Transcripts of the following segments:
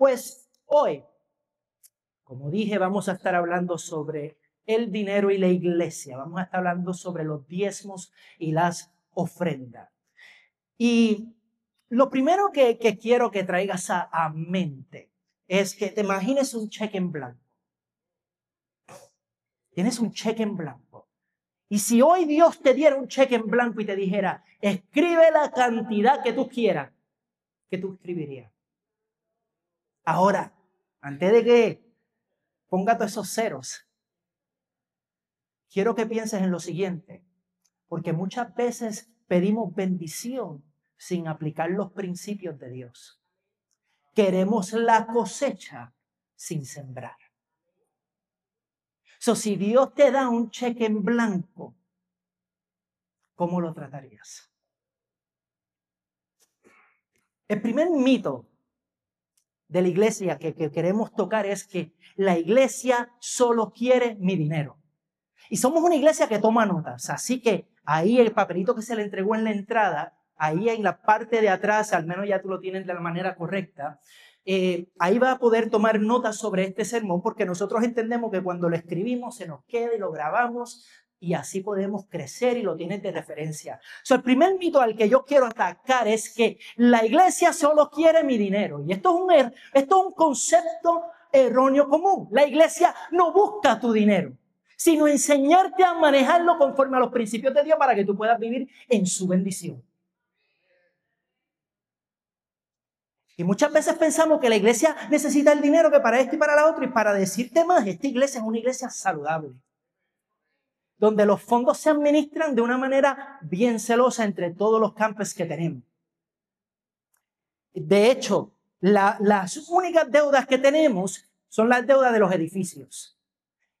Pues hoy, como dije, vamos a estar hablando sobre el dinero y la iglesia. Vamos a estar hablando sobre los diezmos y las ofrendas. Y lo primero que quiero que traigas a mente es que te imagines un cheque en blanco. Tienes un cheque en blanco. Y si hoy Dios te diera un cheque en blanco y te dijera, escribe la cantidad que tú quieras, ¿qué tú escribirías? Ahora, antes de que ponga todos esos ceros, quiero que pienses en lo siguiente, porque muchas veces pedimos bendición sin aplicar los principios de Dios. Queremos la cosecha sin sembrar. Si Dios te da un cheque en blanco, ¿cómo lo tratarías? El primer mito de la iglesia que queremos tocar es que la iglesia solo quiere mi dinero. Y somos una iglesia que toma notas, así que ahí el papelito que se le entregó en la entrada, ahí en la parte de atrás, al menos ya tú lo tienes de la manera correcta, ahí va a poder tomar notas sobre este sermón, porque nosotros entendemos que cuando lo escribimos se nos queda y lo grabamos y así podemos crecer y lo tienes de referencia. El primer mito al que yo quiero atacar es que la iglesia solo quiere mi dinero. Y esto es un concepto erróneo común. La iglesia no busca tu dinero, sino enseñarte a manejarlo conforme a los principios de Dios para que tú puedas vivir en su bendición. Y muchas veces pensamos que la iglesia necesita el dinero que para esto y para la otra. Y para decirte más, esta iglesia es una iglesia saludable, donde los fondos se administran de una manera bien celosa entre todos los campos que tenemos. De hecho, las únicas deudas que tenemos son las deudas de los edificios.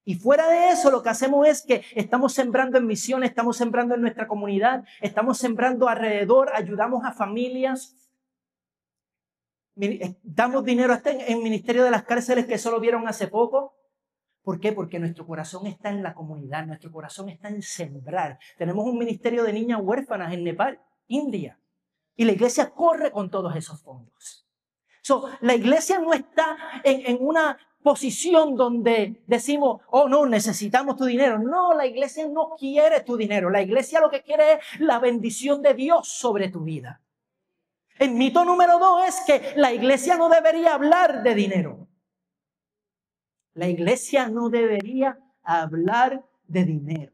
Y fuera de eso, lo que hacemos es que estamos sembrando en misiones, estamos sembrando en nuestra comunidad, estamos sembrando alrededor, ayudamos a familias. Damos dinero hasta en Ministerio de las Cárceles, que solo vieron hace poco. ¿Por qué? Porque nuestro corazón está en la comunidad, nuestro corazón está en sembrar. Tenemos un ministerio de niñas huérfanas en Nepal, India, y la iglesia corre con todos esos fondos. La iglesia no está en una posición donde decimos, oh no, necesitamos tu dinero. No, la iglesia no quiere tu dinero. La iglesia lo que quiere es la bendición de Dios sobre tu vida. El mito número 2 es que la iglesia no debería hablar de dinero. La iglesia no debería hablar de dinero.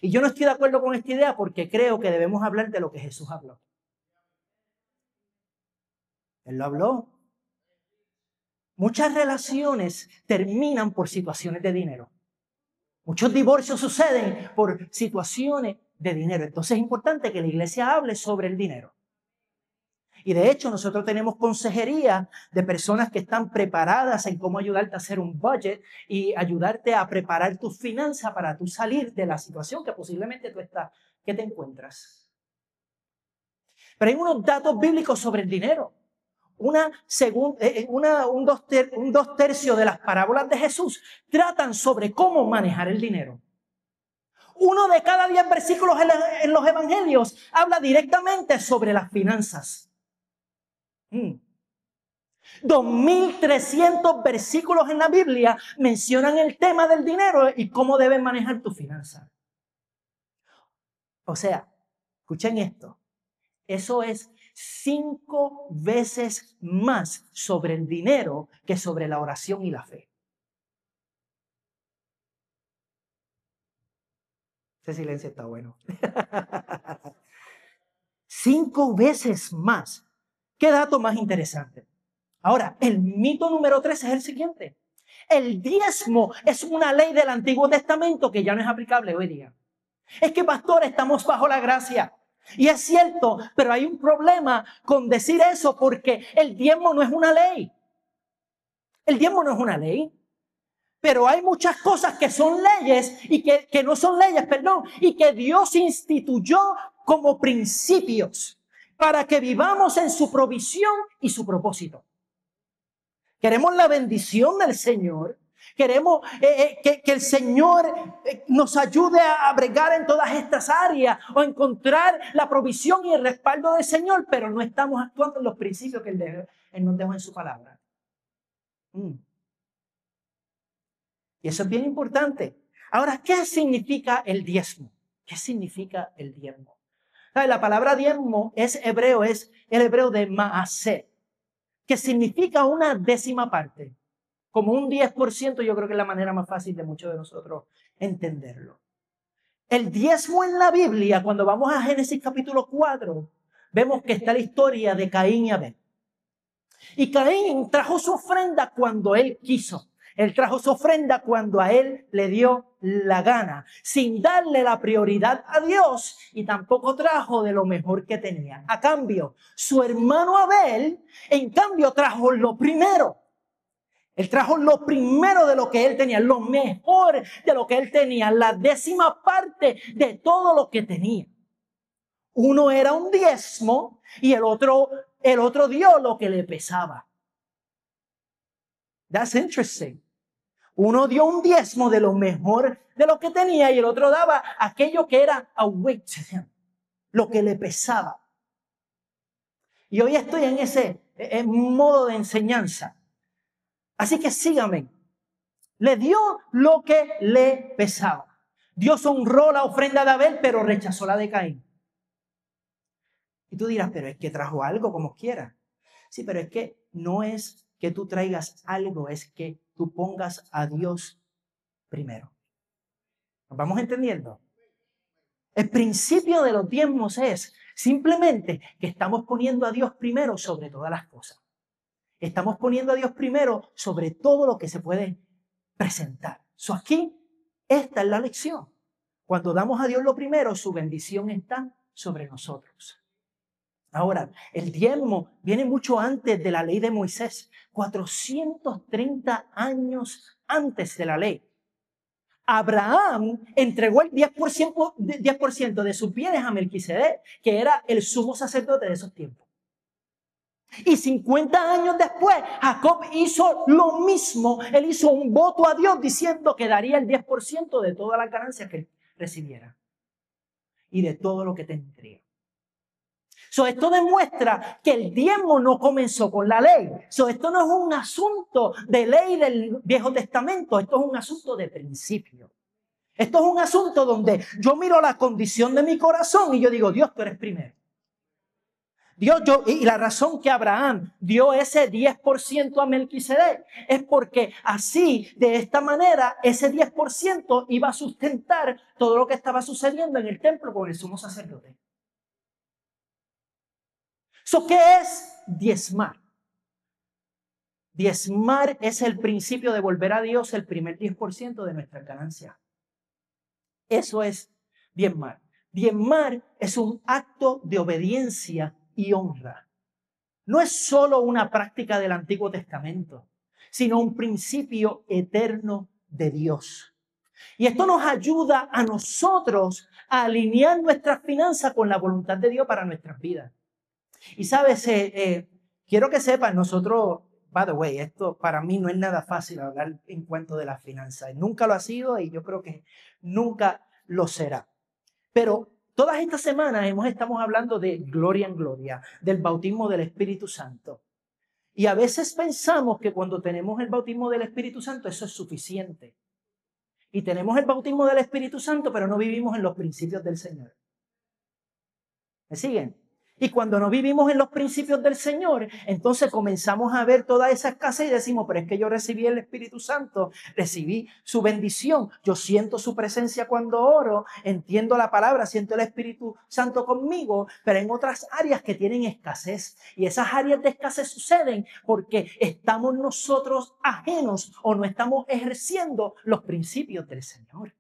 Y yo no estoy de acuerdo con esta idea porque creo que debemos hablar de lo que Jesús habló. Él lo habló. Muchas relaciones terminan por situaciones de dinero. Muchos divorcios suceden por situaciones de dinero. Entonces es importante que la iglesia hable sobre el dinero. Y de hecho nosotros tenemos consejería de personas que están preparadas en cómo ayudarte a hacer un budget y ayudarte a preparar tus finanzas para tú salir de la situación que posiblemente que te encuentras. Pero hay unos datos bíblicos sobre el dinero. Un 2/3 de las parábolas de Jesús tratan sobre cómo manejar el dinero. 1 de cada 10 versículos en los evangelios habla directamente sobre las finanzas. 2.300 versículos en la Biblia mencionan el tema del dinero y cómo debes manejar tu finanza. O sea, escuchen esto. Eso es 5 veces más sobre el dinero que sobre la oración y la fe. Ese silencio está bueno. 5 veces más. ¿Qué dato más interesante? Ahora, el mito número 3 es el siguiente. El diezmo es una ley del Antiguo Testamento que ya no es aplicable hoy día. Es que, pastor, estamos bajo la gracia. Y es cierto, pero hay un problema con decir eso porque el diezmo no es una ley. El diezmo no es una ley. Pero hay muchas cosas que son leyes y que no son leyes, y que Dios instituyó como principios para que vivamos en su provisión y su propósito. Queremos la bendición del Señor. Queremos que el Señor nos ayude a bregar en todas estas áreas o encontrar la provisión y el respaldo del Señor, pero no estamos actuando en los principios que Él nos dejó en su palabra. Mm. Y eso es bien importante. Ahora, ¿qué significa el diezmo? ¿Qué significa el diezmo? ¿Sabe? La palabra diezmo es el hebreo de maaser, que significa una décima parte. Como un 10%, yo creo que es la manera más fácil de muchos de nosotros entenderlo. El diezmo en la Biblia, cuando vamos a Génesis capítulo 4, vemos que está la historia de Caín y Abel. Y Caín trajo su ofrenda cuando él quiso. Él trajo su ofrenda cuando a él le dio la gana, sin darle la prioridad a Dios, y tampoco trajo de lo mejor que tenía. A cambio, su hermano Abel, en cambio, trajo lo primero. Él trajo lo primero de lo que él tenía, lo mejor de lo que él tenía, la décima parte de todo lo que tenía. Uno era un diezmo y el otro dio lo que le pesaba. That's interesting. Uno dio un diezmo de lo mejor de lo que tenía y el otro daba aquello que era a weight to him, lo que le pesaba. Y hoy estoy en ese modo de enseñanza. Así que síganme. Le dio lo que le pesaba. Dios honró la ofrenda de Abel, pero rechazó la de Caín. Y tú dirás, pero es que trajo algo como quiera. Sí, pero es que no es que tú traigas algo, es que tú pongas a Dios primero. ¿Nos vamos entendiendo? El principio de los diezmos es simplemente que estamos poniendo a Dios primero sobre todas las cosas. Estamos poniendo a Dios primero sobre todo lo que se puede presentar. Aquí, esta es la lección. Cuando damos a Dios lo primero, su bendición está sobre nosotros. Ahora, el diezmo viene mucho antes de la ley de Moisés, 430 años antes de la ley. Abraham entregó el 10% de sus bienes a Melquisedec, que era el sumo sacerdote de esos tiempos. Y 50 años después, Jacob hizo lo mismo. Él hizo un voto a Dios diciendo que daría el 10% de todas las ganancias que él recibiera y de todo lo que tendría. Esto demuestra que el diezmo no comenzó con la ley. Esto no es un asunto de ley del Viejo Testamento, esto es un asunto de principio. Esto es un asunto donde yo miro la condición de mi corazón y yo digo, Dios, tú eres primero. Y la razón que Abraham dio ese 10% a Melquisedec es porque así, de esta manera, ese 10% iba a sustentar todo lo que estaba sucediendo en el templo con el sumo sacerdote. ¿Qué es diezmar? Diezmar es el principio de volver a Dios el primer 10% de nuestras ganancias. Eso es diezmar. Diezmar es un acto de obediencia y honra. No es solo una práctica del Antiguo Testamento, sino un principio eterno de Dios. Y esto nos ayuda a nosotros a alinear nuestras finanzas con la voluntad de Dios para nuestras vidas. Y sabes, quiero que sepan, nosotros, by the way, esto para mí no es nada fácil hablar en cuanto de las finanzas. Nunca lo ha sido y yo creo que nunca lo será. Pero todas estas semanas estamos hablando de gloria en gloria, del bautismo del Espíritu Santo. Y a veces pensamos que cuando tenemos el bautismo del Espíritu Santo eso es suficiente. Y tenemos el bautismo del Espíritu Santo, pero no vivimos en los principios del Señor. ¿Me siguen? Y cuando no vivimos en los principios del Señor, entonces comenzamos a ver toda esa escasez y decimos, pero es que yo recibí el Espíritu Santo, recibí su bendición, yo siento su presencia cuando oro, entiendo la palabra, siento el Espíritu Santo conmigo, pero en otras áreas que tienen escasez. Y esas áreas de escasez suceden porque estamos nosotros ajenos o no estamos ejerciendo los principios del Señor.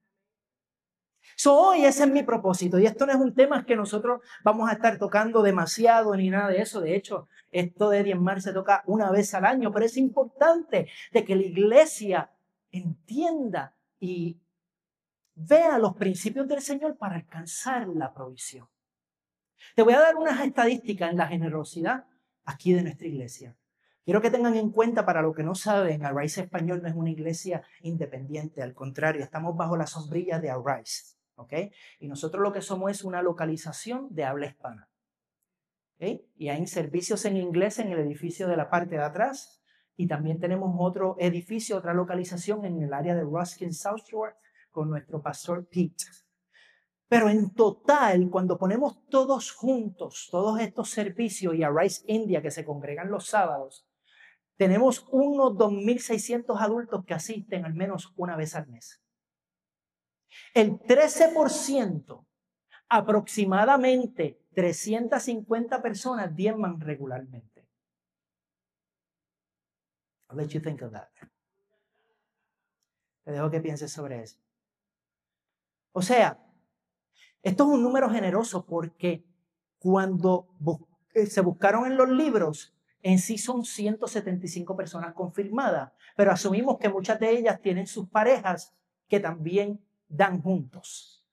Hoy ese es mi propósito y esto no es un tema que nosotros vamos a estar tocando demasiado ni nada de eso. De hecho, esto de diezmar se toca una vez al año, pero es importante de que la iglesia entienda y vea los principios del Señor para alcanzar la provisión. Te voy a dar unas estadísticas en la generosidad aquí de nuestra iglesia. Quiero que tengan en cuenta, para los que no saben, Arise Español no es una iglesia independiente, al contrario, estamos bajo la sombrilla de Arise. ¿Okay? Y nosotros lo que somos es una localización de habla hispana. ¿Okay? Y hay servicios en inglés en el edificio de la parte de atrás Y también tenemos otro edificio, otra localización en el área de Ruskin South Shore con nuestro pastor Pete. Pero en total, cuando ponemos todos juntos, todos estos servicios y a Rise India que se congregan los sábados, tenemos unos 2.600 adultos que asisten al menos una vez al mes. El 13%, aproximadamente 350 personas diezman regularmente. I'll let you think of that. Te dejo que pienses sobre eso. O sea, esto es un número generoso porque cuando se buscaron en los libros, en sí son 175 personas confirmadas, pero asumimos que muchas de ellas tienen sus parejas que también dan juntos.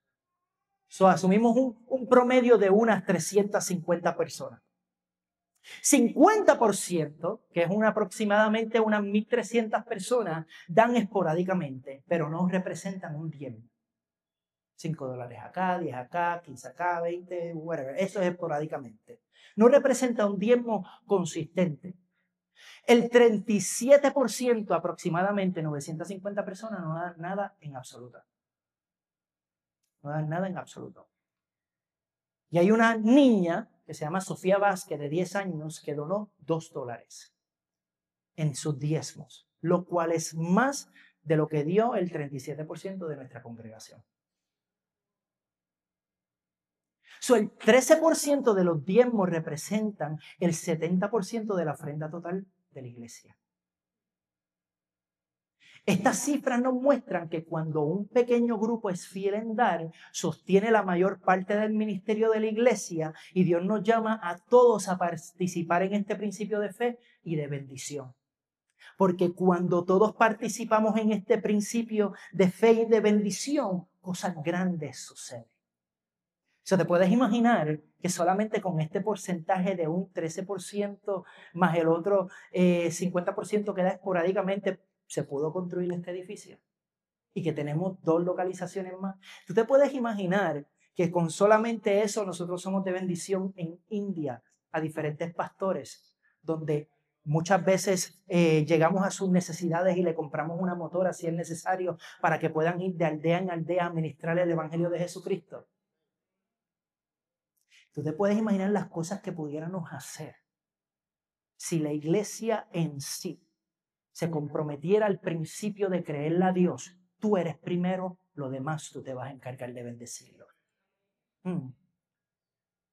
Asumimos un promedio de unas 350 personas. 50%, que es aproximadamente unas 1.300 personas, dan esporádicamente, pero no representan un diezmo. $5 acá, 10 acá, 15 acá, 20, whatever. Eso es esporádicamente. No representa un diezmo consistente. El 37%, aproximadamente 950 personas, no dan nada en absoluto. No dan nada en absoluto. Y hay una niña que se llama Sofía Vázquez, de 10 años, que donó $2 en sus diezmos, lo cual es más de lo que dio el 37% de nuestra congregación. El 13% de los diezmos representan el 70% de la ofrenda total de la iglesia. Estas cifras nos muestran que cuando un pequeño grupo es fiel en dar, sostiene la mayor parte del ministerio de la iglesia y Dios nos llama a todos a participar en este principio de fe y de bendición. Porque cuando todos participamos en este principio de fe y de bendición, cosas grandes suceden. Te puedes imaginar que solamente con este porcentaje de un 13% más el otro 50% que da esporádicamente, se pudo construir este edificio. Y que tenemos 2 localizaciones más. Tú te puedes imaginar que con solamente eso nosotros somos de bendición en India a diferentes pastores, donde muchas veces llegamos a sus necesidades y le compramos una motora si es necesario para que puedan ir de aldea en aldea a ministrar el evangelio de Jesucristo. Tú te puedes imaginar las cosas que pudiéramos hacer si la iglesia en sí se comprometiera al principio de creerle a Dios. Tú eres primero, lo demás tú te vas a encargar de bendecirlo.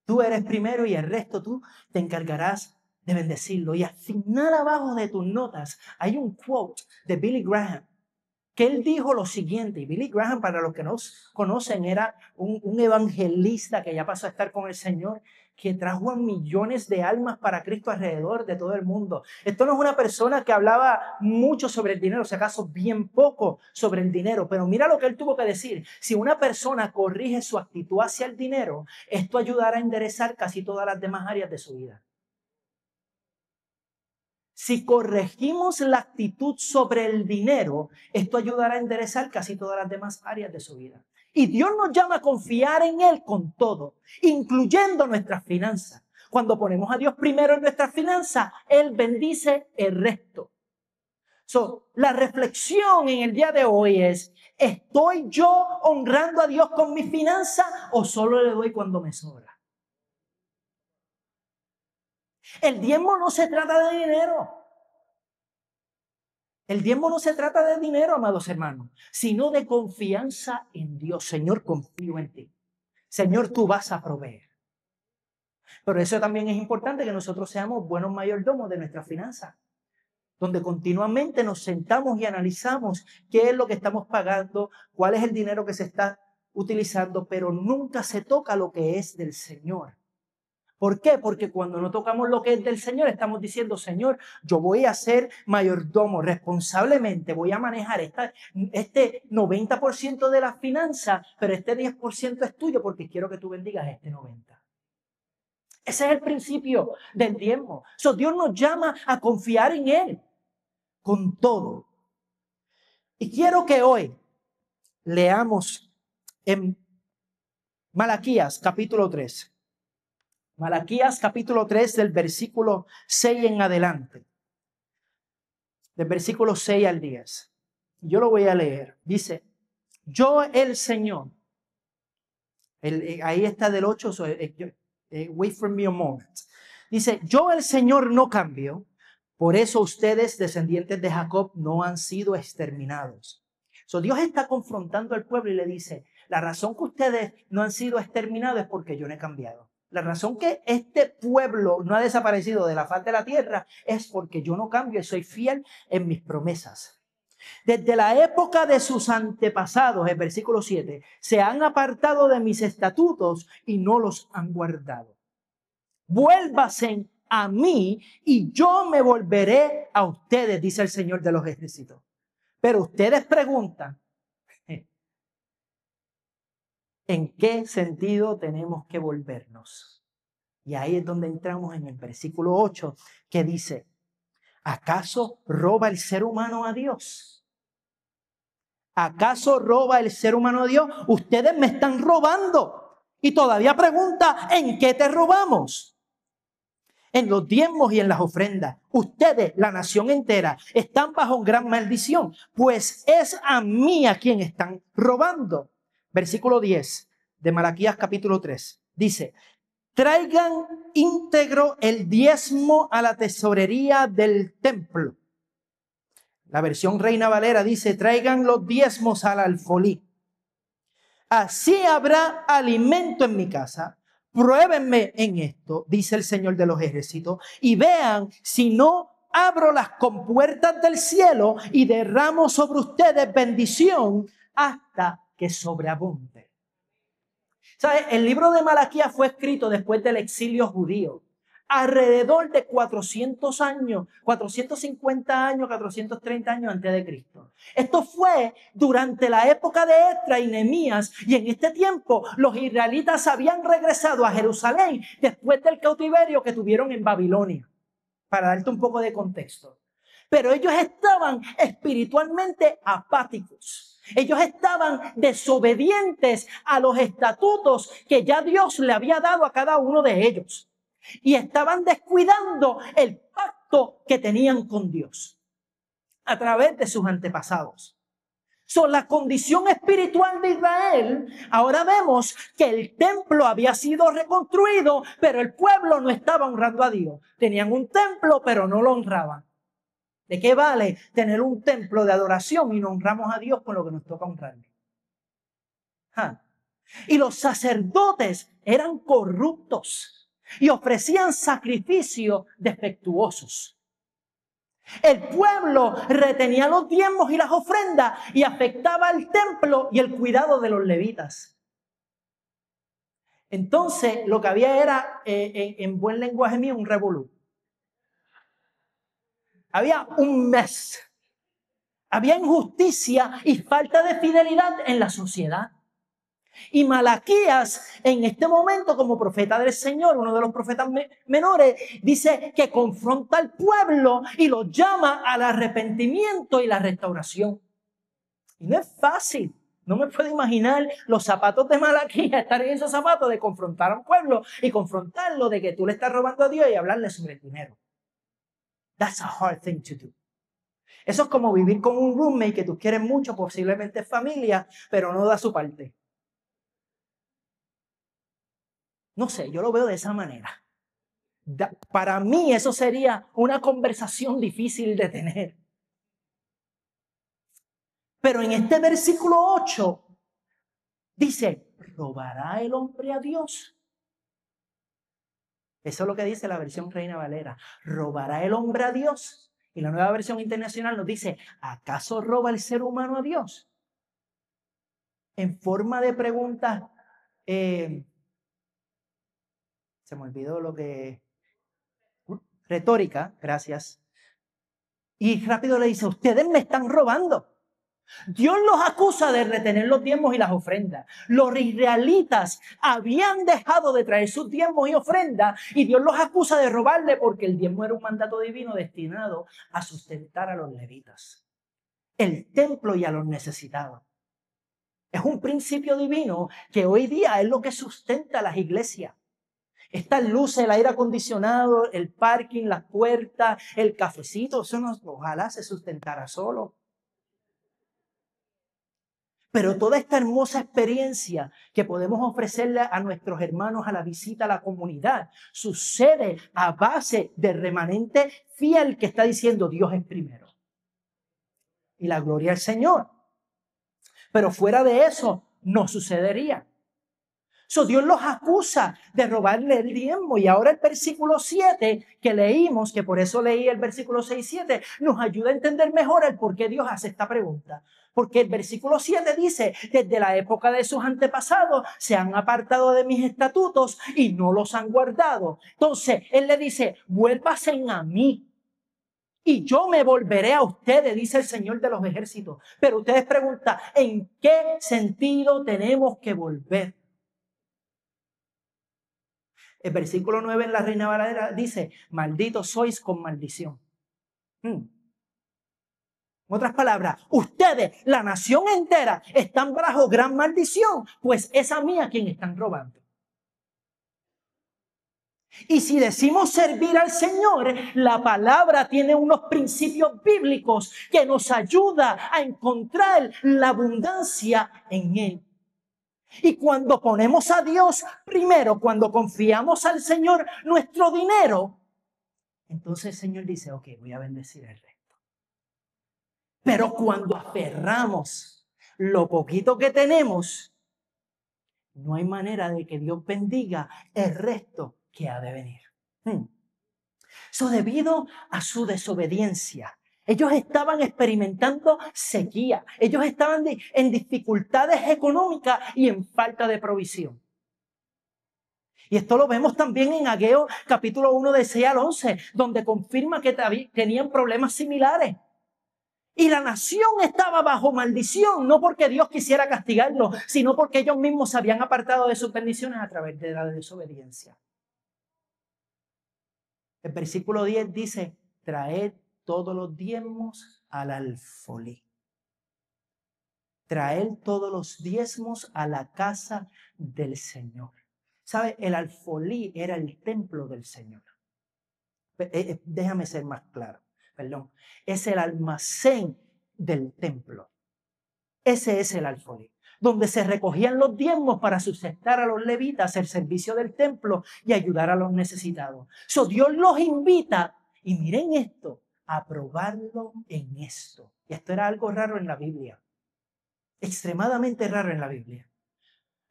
Tú eres primero y el resto tú te encargarás de bendecirlo. Y al final abajo de tus notas hay un quote de Billy Graham, que él dijo lo siguiente. Y Billy Graham, para los que no conocen, era un evangelista que ya pasó a estar con el Señor, que trajo a millones de almas para Cristo alrededor de todo el mundo. Esto no es una persona que hablaba mucho sobre el dinero, si acaso bien poco sobre el dinero, pero mira lo que él tuvo que decir. Si una persona corrige su actitud hacia el dinero, esto ayudará a enderezar casi todas las demás áreas de su vida. Si corregimos la actitud sobre el dinero, esto ayudará a enderezar casi todas las demás áreas de su vida. Y Dios nos llama a confiar en Él con todo, incluyendo nuestras finanzas. Cuando ponemos a Dios primero en nuestras finanzas, Él bendice el resto. La reflexión en el día de hoy es, ¿estoy yo honrando a Dios con mis finanzas o solo le doy cuando me sobra? El diezmo no se trata de dinero. El diezmo no se trata de dinero, amados hermanos, sino de confianza en Dios. Señor, confío en ti. Señor, tú vas a proveer. Pero eso también es importante, que nosotros seamos buenos mayordomos de nuestras finanzas, donde continuamente nos sentamos y analizamos qué es lo que estamos pagando, cuál es el dinero que se está utilizando, pero nunca se toca lo que es del Señor. ¿Por qué? Porque cuando no tocamos lo que es del Señor, estamos diciendo, Señor, yo voy a ser mayordomo responsablemente, voy a manejar este 90% de las finanzas, pero este 10% es tuyo porque quiero que tú bendigas este 90%. Ese es el principio del diezmo. Dios nos llama a confiar en Él con todo. Y quiero que hoy leamos en Malaquías capítulo 3. Malaquías capítulo 3 del versículo 6 en adelante. del versículo 6 al 10. Yo lo voy a leer. Dice, yo el Señor, ahí está del 8, wait for me a moment. Dice, yo el Señor no cambio, por eso ustedes, descendientes de Jacob, no han sido exterminados. Dios está confrontando al pueblo y le dice, la razón que ustedes no han sido exterminados es porque yo no he cambiado. La razón que este pueblo no ha desaparecido de la faz de la tierra es porque yo no cambio y soy fiel en mis promesas. Desde la época de sus antepasados, el versículo 7, se han apartado de mis estatutos y no los han guardado. Vuélvasen a mí y yo me volveré a ustedes, dice el Señor de los ejércitos. Pero ustedes preguntan, ¿en qué sentido tenemos que volvernos? Y ahí es donde entramos en el versículo 8, que dice, ¿acaso roba el ser humano a Dios? ¿Acaso roba el ser humano a Dios? Ustedes me están robando. Y todavía pregunta, ¿en qué te robamos? En los diezmos y en las ofrendas. Ustedes, la nación entera, están bajo gran maldición, pues es a mí a quien están robando. Versículo 10 de Malaquías capítulo 3. Dice, traigan íntegro el diezmo a la tesorería del templo. La versión Reina Valera dice, traigan los diezmos al alfolí. Así habrá alimento en mi casa. Pruébenme en esto, dice el Señor de los ejércitos, y vean si no abro las compuertas del cielo y derramo sobre ustedes bendición hasta que sobreabunde. ¿Sabe? El libro de Malaquías fue escrito después del exilio judío. Alrededor de 400 años, 450 años, 430 años antes de Cristo. Esto fue durante la época de Esdras y Nehemías, y en este tiempo los israelitas habían regresado a Jerusalén después del cautiverio que tuvieron en Babilonia. Para darte un poco de contexto. Pero ellos estaban espiritualmente apáticos. Ellos estaban desobedientes a los estatutos que ya Dios le había dado a cada uno de ellos. Y estaban descuidando el pacto que tenían con Dios a través de sus antepasados. La condición espiritual de Israel, ahora vemos que el templo había sido reconstruido, pero el pueblo no estaba honrando a Dios. Tenían un templo, pero no lo honraban. ¿De qué vale tener un templo de adoración y no honramos a Dios con lo que nos toca honrarle? Y los sacerdotes eran corruptos y ofrecían sacrificios defectuosos. El pueblo retenía los diezmos y las ofrendas y afectaba al templo y el cuidado de los levitas. Entonces, lo que había era, en buen lenguaje mío, un revolú. Había un mes. Había injusticia y falta de fidelidad en la sociedad. Y Malaquías, en este momento, como profeta del Señor, uno de los profetas menores, dice que confronta al pueblo y lo llama al arrepentimiento y la restauración. Y no es fácil. No me puedo imaginar los zapatos de Malaquías, estar en esos zapatos de confrontar a un pueblo y confrontarlo de que tú le estás robando a Dios y hablarle sobre el dinero. That's a hard thing to do. Eso es como vivir con un roommate que tú quieres mucho, posiblemente es familia, pero no da su parte. No sé, yo lo veo de esa manera. Para mí eso sería una conversación difícil de tener. Pero en este versículo 8 dice, ¿robará el hombre a Dios? Eso es lo que dice la versión Reina Valera. ¿Robará el hombre a Dios? Y la Nueva Versión Internacional nos dice, ¿acaso roba el ser humano a Dios? En forma de pregunta, se me olvidó lo que... retórica, gracias. Y rápido le dice, ustedes me están robando. Dios los acusa de retener los diezmos y las ofrendas. Los israelitas habían dejado de traer sus diezmos y ofrendas y Dios los acusa de robarle porque el diezmo era un mandato divino destinado a sustentar a los levitas, el templo y a los necesitados. Es un principio divino que hoy día es lo que sustenta a las iglesias. Estas luces, el aire acondicionado, el parking, las puertas, el cafecito, eso ojalá se sustentara solo. Pero toda esta hermosa experiencia que podemos ofrecerle a nuestros hermanos a la visita a la comunidad sucede a base del remanente fiel que está diciendo Dios es primero. Y la gloria al Señor. Pero fuera de eso no sucedería. Dios los acusa de robarle el diezmo. Y ahora el versículo 7 que leímos, que por eso leí el versículo 6 y 7, nos ayuda a entender mejor el por qué Dios hace esta pregunta. Porque el versículo 7 dice, desde la época de sus antepasados se han apartado de mis estatutos y no los han guardado. Entonces, Él le dice, vuélvasen a mí y yo me volveré a ustedes, dice el Señor de los ejércitos. Pero ustedes preguntan, ¿en qué sentido tenemos que volver? El versículo 9 en la Reina Valera dice, malditos sois con maldición. En otras palabras, ustedes, la nación entera, están bajo gran maldición, pues es a mí a quien están robando. Y si decimos servir al Señor, la palabra tiene unos principios bíblicos que nos ayuda a encontrar la abundancia en Él. Y cuando ponemos a Dios primero, cuando confiamos al Señor nuestro dinero, entonces el Señor dice, ok, voy a bendecir el resto. Pero cuando aferramos lo poquito que tenemos, no hay manera de que Dios bendiga el resto que ha de venir. Debido a su desobediencia, ellos estaban experimentando sequía. Ellos estaban en dificultades económicas y en falta de provisión. Y esto lo vemos también en Ageo capítulo 1 de 6 al 11, donde confirma que tenían problemas similares. Y la nación estaba bajo maldición, no porque Dios quisiera castigarlo, sino porque ellos mismos se habían apartado de sus bendiciones a través de la desobediencia. El versículo 10 dice, traed todos los diezmos al alfolí. Traed todos los diezmos a la casa del Señor. ¿Sabe? El alfolí era el templo del Señor. Déjame ser más claro. Perdón. Es el almacén del templo. Ese es el alfolí, donde se recogían los diezmos para sustentar a los levitas el servicio del templo y ayudar a los necesitados. Dios los invita, y miren esto, a probarlo en esto. Y esto era algo raro en la Biblia, extremadamente raro en la Biblia.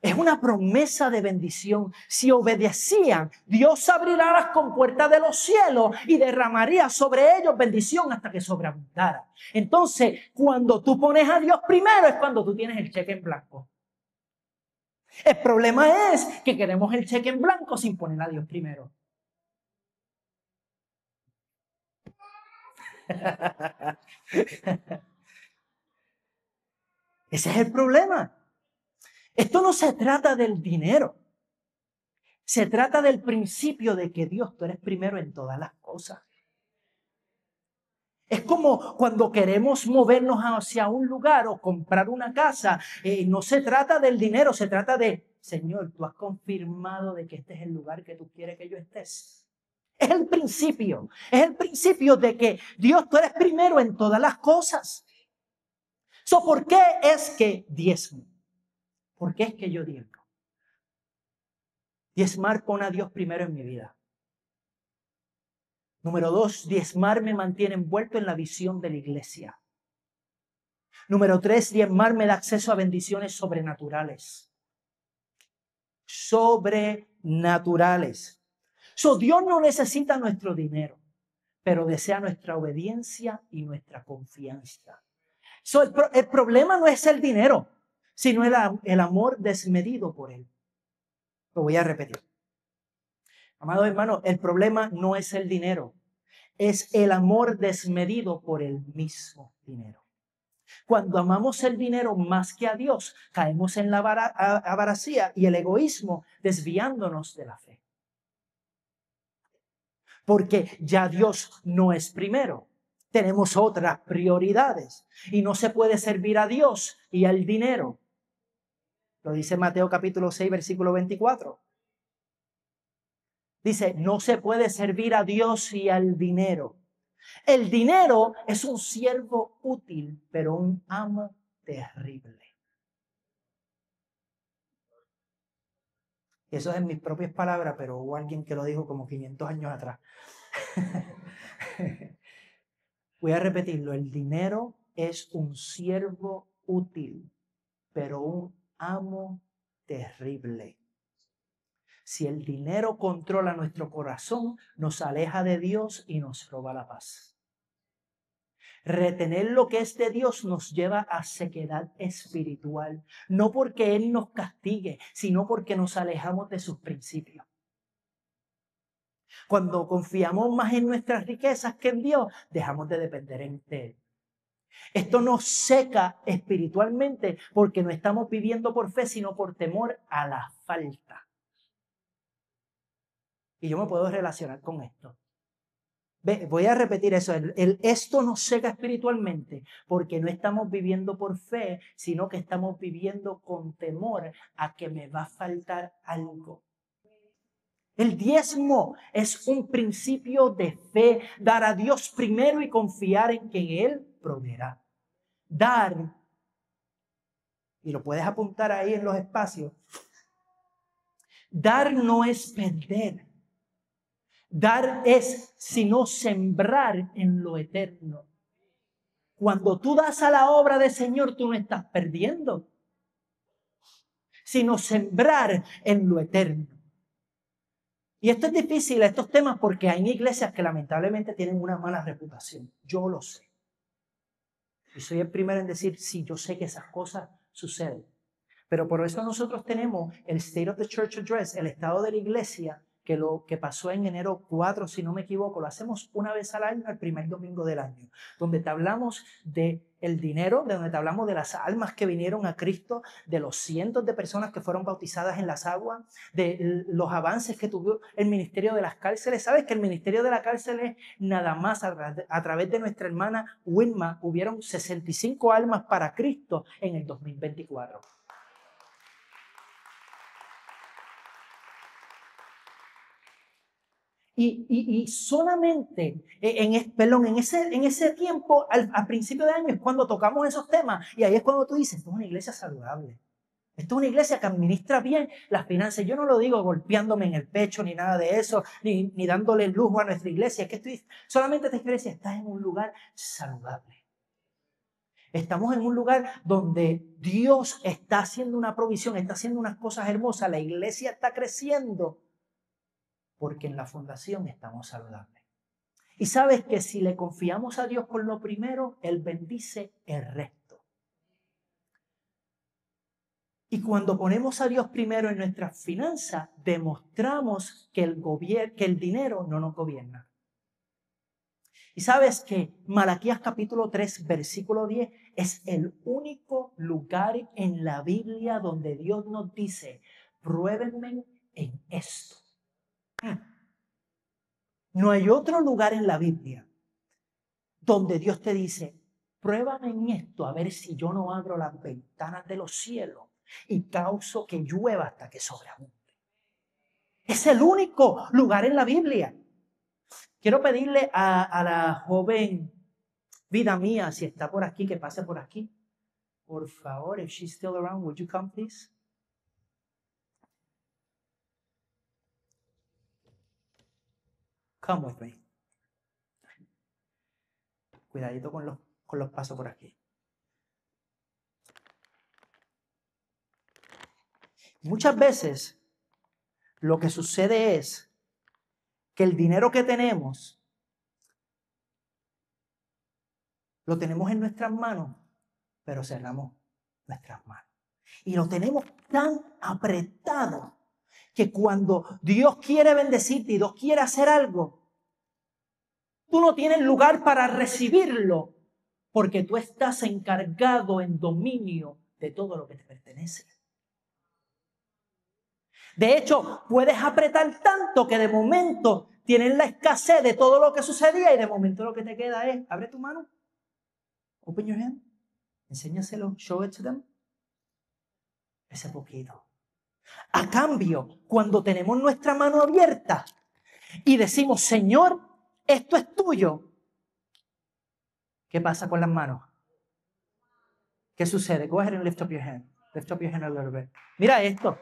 Es una promesa de bendición. Si obedecían, Dios abrirá las compuertas de los cielos y derramaría sobre ellos bendición hasta que sobreabundara. Entonces, cuando tú pones a Dios primero es cuando tú tienes el cheque en blanco. El problema es que queremos el cheque en blanco sin poner a Dios primero. Ese es el problema. Esto no se trata del dinero. Se trata del principio de que Dios, tú eres primero en todas las cosas. Es como cuando queremos movernos hacia un lugar o comprar una casa. No se trata del dinero, se trata de, Señor, tú has confirmado de que este es el lugar que tú quieres que yo estés. Es el principio de que Dios, tú eres primero en todas las cosas. ¿Por qué es que diezmo? ¿Por qué es que yo diezmo? Diezmar pone a Dios primero en mi vida. Número 2, diezmar me mantiene envuelto en la visión de la iglesia. Número 3, diezmar me da acceso a bendiciones sobrenaturales. Sobrenaturales. Dios no necesita nuestro dinero, pero desea nuestra obediencia y nuestra confianza. El problema no es el dinero, sino el amor desmedido por Él. Lo voy a repetir. Amados hermanos, el problema no es el dinero, es el amor desmedido por el mismo dinero. Cuando amamos el dinero más que a Dios, caemos en la avaricía y el egoísmo, desviándonos de la fe. Porque ya Dios no es primero. Tenemos otras prioridades y no se puede servir a Dios y al dinero. Lo dice Mateo capítulo 6, versículo 24. Dice, no se puede servir a Dios y al dinero. El dinero es un siervo útil, pero un amo terrible. Eso es en mis propias palabras, pero hubo alguien que lo dijo como 500 años atrás. Voy a repetirlo. El dinero es un siervo útil, pero un amo terrible. Si el dinero controla nuestro corazón, nos aleja de Dios y nos roba la paz. Retener lo que es de Dios nos lleva a sequedad espiritual, no porque Él nos castigue, sino porque nos alejamos de sus principios. Cuando confiamos más en nuestras riquezas que en Dios, dejamos de depender de Él. Esto nos seca espiritualmente porque no estamos viviendo por fe, sino por temor a la falta. Y yo me puedo relacionar con esto. Voy a repetir eso. Esto nos seca espiritualmente porque no estamos viviendo por fe, sino que estamos viviendo con temor a que me va a faltar algo. El diezmo es un principio de fe, dar a Dios primero y confiar en que Él proveerá. Dar, y lo puedes apuntar ahí en los espacios, dar no es perder. Dar es sino sembrar en lo eterno. Cuando tú das a la obra del Señor, tú no estás perdiendo, sino sembrar en lo eterno. Y esto es difícil, estos temas, porque hay iglesias que lamentablemente tienen una mala reputación. Yo lo sé. Y soy el primero en decir, sí, yo sé que esas cosas suceden. Pero por eso nosotros tenemos el State of the Church Address, el estado de la iglesia, que lo que pasó en enero 4, si no me equivoco, lo hacemos una vez al año, el primer domingo del año, donde te hablamos de el dinero, de donde te hablamos de las almas que vinieron a Cristo, de los cientos de personas que fueron bautizadas en las aguas, de los avances que tuvo el ministerio de las cárceles. ¿Sabes que el ministerio de la cárcel es nada más a través de nuestra hermana Wilma? Hubieron 65 almas para Cristo en el 2024. Y solamente en ese tiempo, al principio de año, es cuando tocamos esos temas. Y ahí es cuando tú dices, esto es una iglesia saludable. Esto es una iglesia que administra bien las finanzas. Yo no lo digo golpeándome en el pecho ni nada de eso, ni dándole lujo a nuestra iglesia. Es que solamente te quiero decir, estás en un lugar saludable. Estamos en un lugar donde Dios está haciendo una provisión, está haciendo unas cosas hermosas. La iglesia está creciendo. Porque en la fundación estamos saludables. Y sabes que si le confiamos a Dios con lo primero, Él bendice el resto. Y cuando ponemos a Dios primero en nuestras finanzas, demostramos que el dinero no nos gobierna. Y sabes que Malaquías capítulo 3, versículo 10, es el único lugar en la Biblia donde Dios nos dice, pruébenme en esto. No hay otro lugar en la Biblia donde Dios te dice, pruébame en esto a ver si yo no abro las ventanas de los cielos y causo que llueva hasta que sobreabunde. Es el único lugar en la Biblia. Quiero pedirle a la joven Vida Mía, si está por aquí, que pase por aquí. Por favor, if she's still around, would you come, please? Come with me. Cuidadito con los pasos por aquí. Muchas veces lo que sucede es que el dinero que tenemos lo tenemos en nuestras manos, pero cerramos nuestras manos. Y lo tenemos tan apretado que cuando Dios quiere bendecirte y Dios quiere hacer algo, tú no tienes lugar para recibirlo porque tú estás encargado en dominio de todo lo que te pertenece. De hecho, puedes apretar tanto que de momento tienes la escasez de todo lo que sucedía y de momento lo que te queda es, abre tu mano, open your hand, enséñaselo, show it to them, ese poquito. A cambio, cuando tenemos nuestra mano abierta, y decimos, Señor, esto es tuyo, ¿qué pasa con las manos? ¿Qué sucede? Go ahead and lift up your hand. Lift up your hand a little bit. Mira esto.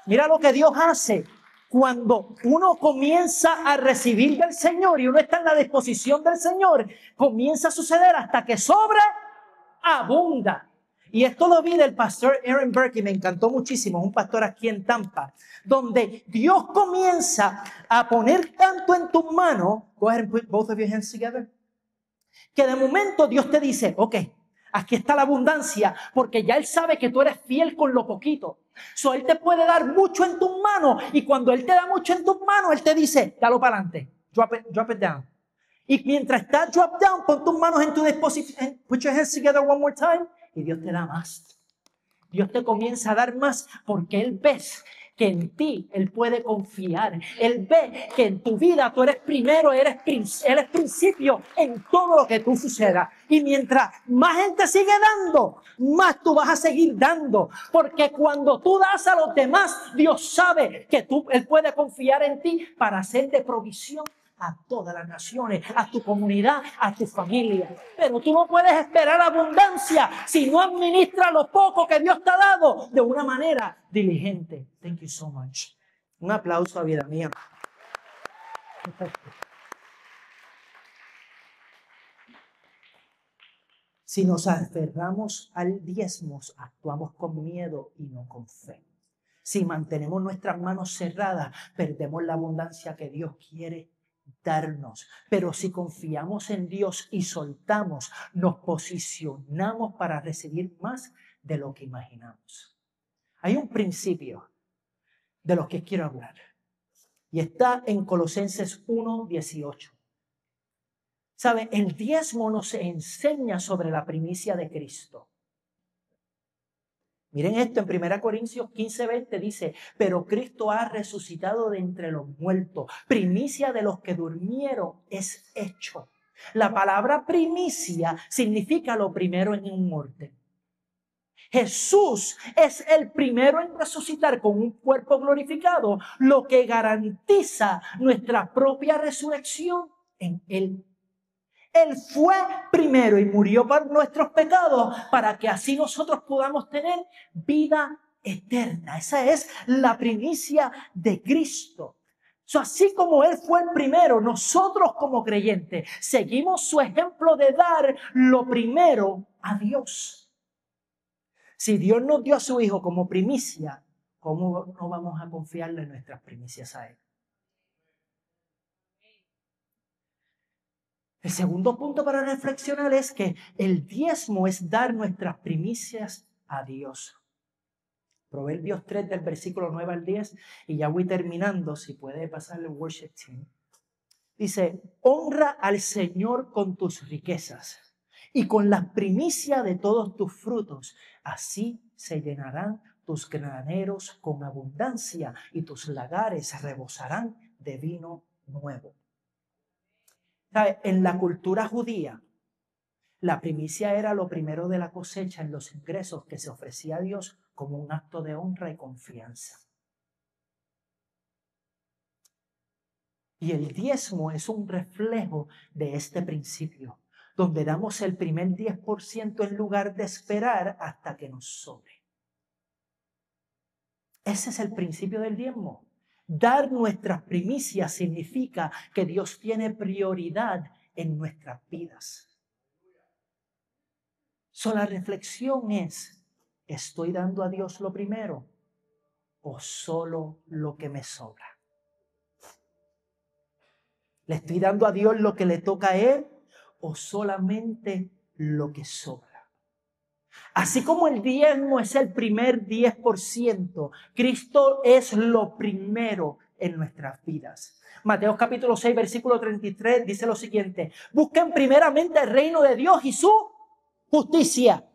Mira lo que Dios hace cuando uno comienza a recibir del Señor y uno está en la disposición del Señor. Comienza a suceder hasta que sobreabunda. Y esto lo vi del pastor Aaron Burke y me encantó muchísimo. Un pastor aquí en Tampa, donde Dios comienza a poner tanto en tus manos. Go ahead and put both of your hands together. Que de momento Dios te dice, ok, aquí está la abundancia, porque ya Él sabe que tú eres fiel con lo poquito. So, Él te puede dar mucho en tus manos, y cuando Él te da mucho en tus manos, Él te dice, dalo para adelante, drop it down. Y mientras estás drop down, pon tus manos en tu disposición, put your hands together one more time, y Dios te da más. Dios te comienza a dar más, porque Él ve que en ti Él puede confiar. Él ve que en tu vida tú eres primero, Él es principio en todo lo que tú suceda. Y mientras más gente sigue dando, más tú vas a seguir dando. Porque cuando tú das a los demás, Dios sabe que Él puede confiar en ti para hacer de provisión a todas las naciones, a tu comunidad, a tu familia. Pero tú no puedes esperar abundancia si no administras lo poco que Dios te ha dado de una manera diligente. Thank you so much. Un aplauso a vida mía. Si nos aferramos al diezmo, actuamos con miedo y no con fe. Si mantenemos nuestras manos cerradas, perdemos la abundancia que Dios quiere darnos. Pero si confiamos en Dios y soltamos, nos posicionamos para recibir más de lo que imaginamos. Hay un principio de lo que quiero hablar y está en Colosenses 1:18. ¿Sabe? El diezmo nos enseña sobre la primicia de Cristo. Miren esto, en 1 Corintios 15:20 dice, pero Cristo ha resucitado de entre los muertos. Primicia de los que durmieron es hecho. La palabra primicia significa lo primero en un orden. Jesús es el primero en resucitar con un cuerpo glorificado, lo que garantiza nuestra propia resurrección en Él. Él fue primero y murió por nuestros pecados para que así nosotros podamos tener vida eterna. Esa es la primicia de Cristo. Así como Él fue el primero, nosotros como creyentes seguimos su ejemplo de dar lo primero a Dios. Si Dios nos dio a su Hijo como primicia, ¿cómo no vamos a confiarle nuestras primicias a Él? El segundo punto para reflexionar es que el diezmo es dar nuestras primicias a Dios. Proverbios 3 del versículo 9 al 10, y ya voy terminando, si puede pasar el worship team. Dice, honra al Señor con tus riquezas y con las primicias de todos tus frutos. Así se llenarán tus graneros con abundancia y tus lagares rebosarán de vino nuevo. ¿Sabe? En la cultura judía, la primicia era lo primero de la cosecha en los ingresos que se ofrecía a Dios como un acto de honra y confianza. Y el diezmo es un reflejo de este principio, donde damos el primer 10% en lugar de esperar hasta que nos sobre. Ese es el principio del diezmo. Dar nuestras primicias significa que Dios tiene prioridad en nuestras vidas. La reflexión es, ¿estoy dando a Dios lo primero o solo lo que me sobra? ¿Le estoy dando a Dios lo que le toca a Él o solamente lo que sobra? Así como el diezmo es el primer 10%, Cristo es lo primero en nuestras vidas. Mateo capítulo 6, versículo 33 dice lo siguiente: busquen primeramente el reino de Dios y su justicia,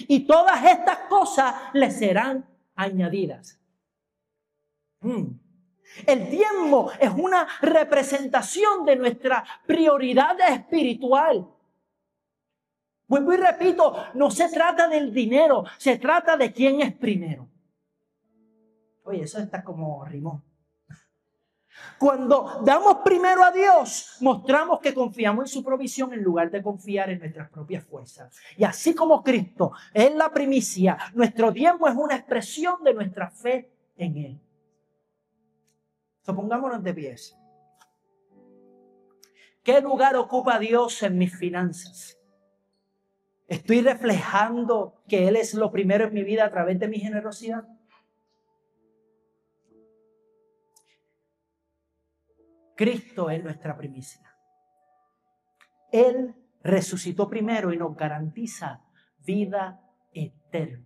y todas estas cosas les serán añadidas. El diezmo es una representación de nuestra prioridad espiritual. Vuelvo y repito, no se trata del dinero, se trata de quién es primero. Oye, eso está como rimón. Cuando damos primero a Dios, mostramos que confiamos en su provisión en lugar de confiar en nuestras propias fuerzas. Y así como Cristo es la primicia, nuestro diezmo es una expresión de nuestra fe en Él. Pongámonos de pies. ¿Qué lugar ocupa Dios en mis finanzas? ¿Estoy reflejando que Él es lo primero en mi vida a través de mi generosidad? Cristo es nuestra primicia. Él resucitó primero y nos garantiza vida eterna.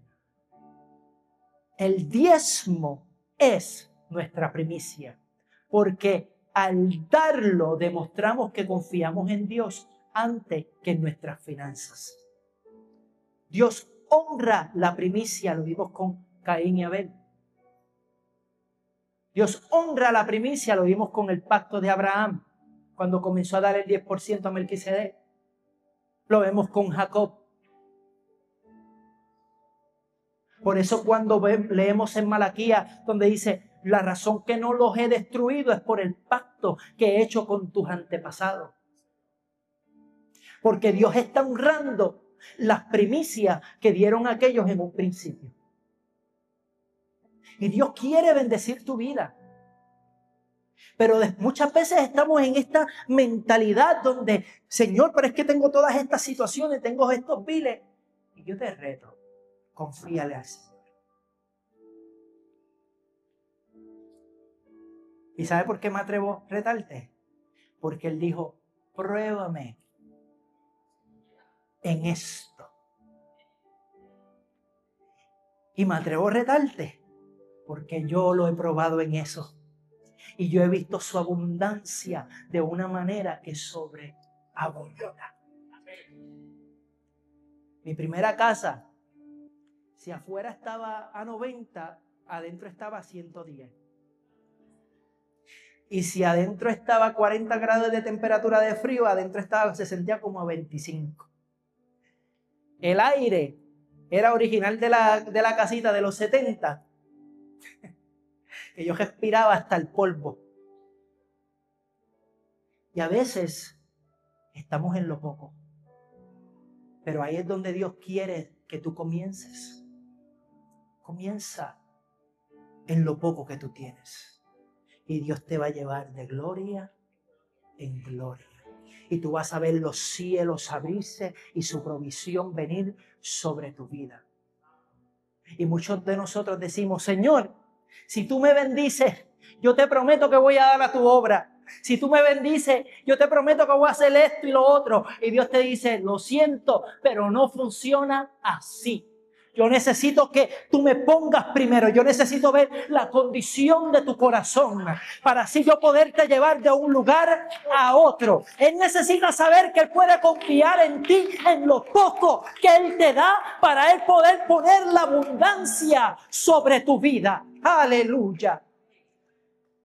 El diezmo es nuestra primicia, porque al darlo demostramos que confiamos en Dios antes que en nuestras finanzas. Dios honra la primicia, lo vimos con Caín y Abel. Dios honra la primicia, lo vimos con el pacto de Abraham, cuando comenzó a dar el 10% a Melquisedec. Lo vemos con Jacob. Por eso cuando leemos en Malaquías, donde dice, la razón que no los he destruido es por el pacto que he hecho con tus antepasados. Porque Dios está honrando las primicias que dieron aquellos en un principio. Y Dios quiere bendecir tu vida. Pero muchas veces estamos en esta mentalidad donde, Señor, pero es que tengo todas estas situaciones, tengo estos biles. Y yo te reto, confíale al Señor. ¿Y sabe por qué me atrevo a retarte? Porque Él dijo, pruébame en esto. Y me atrevo a retarte porque yo lo he probado en eso. Y yo he visto su abundancia de una manera que sobreabunda. Mi primera casa, si afuera estaba a 90, adentro estaba a 110. Y si adentro estaba a 40 grados de temperatura de frío, adentro se sentía como a 25. El aire era original de la casita de los 70. Que yo respiraba hasta el polvo. Y a veces estamos en lo poco. Pero ahí es donde Dios quiere que tú comiences. Comienza en lo poco que tú tienes. Y Dios te va a llevar de gloria en gloria. Y tú vas a ver los cielos abrirse y su provisión venir sobre tu vida. Y muchos de nosotros decimos, Señor, si tú me bendices, yo te prometo que voy a dar a tu obra. Si tú me bendices, yo te prometo que voy a hacer esto y lo otro. Y Dios te dice, lo siento, pero no funciona así. Yo necesito que tú me pongas primero. Yo necesito ver la condición de tu corazón para así yo poderte llevar de un lugar a otro. Él necesita saber que Él puede confiar en ti, en lo poco que Él te da, para Él poder poner la abundancia sobre tu vida. Aleluya.